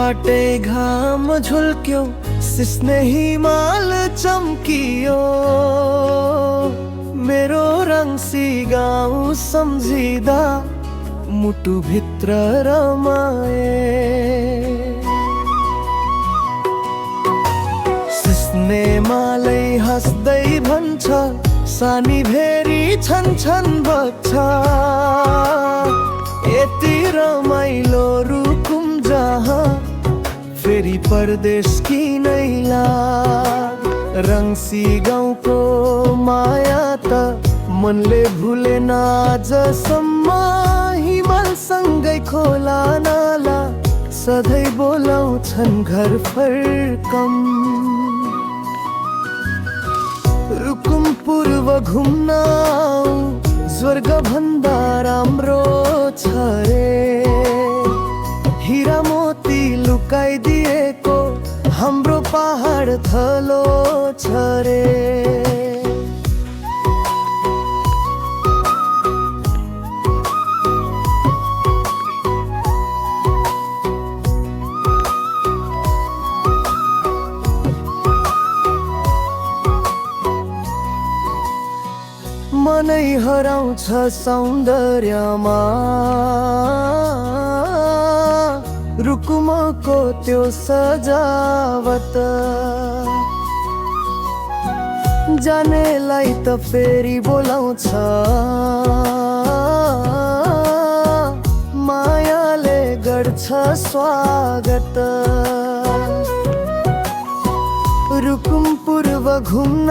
बाटे घाम झुल्क्यो सिस्ने हिमाल चम्कियो मेरो रङ्सी गाउँ सम्झिँदा मुटु भित्र रमाए। सिस्ने मालै हाँस्दै भन्छ सानी भेरी छन् छन् बग्छ यति रमाइलो रुकुम जहाँ फेरि परदेश किनै लाग। रङ्सी गाउँको माया त मनले भुलेन आजसम्म हिमालसँगै खोला नाला सधैँ बोलाउँछन् घर फर्कम। रुकुम पूर्व घुम्न आऊ स्वर्ग भन्दा राम्रो छ रे। हिरा मोती लुकाइदिएको हाम्रो पहाड थलो छ रे। मनै हराउँछ सौन्दर्यमा रुकुमको त्यो सजावट। जानेलाई त फेरि बोलाउँछ मायाले गर्छ स्वागत। रुकुम पूर्व घुम्न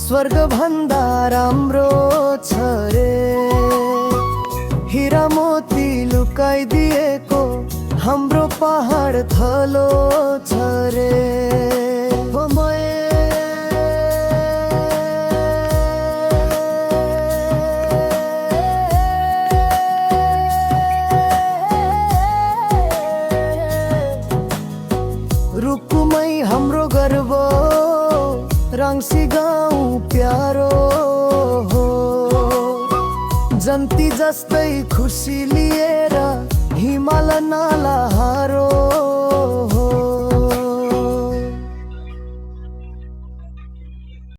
स्वर्ग भन्दा राम्रो छ रे। हिरा मोती लुकाइदिएको हाम्रो पहाड थलो छ रे। रुकुमै हाम्रो गर्व रङ्सी गाउँ प्यारो हो। जन्ती जस्तै खुसी लिएर हिमाल नाला हारो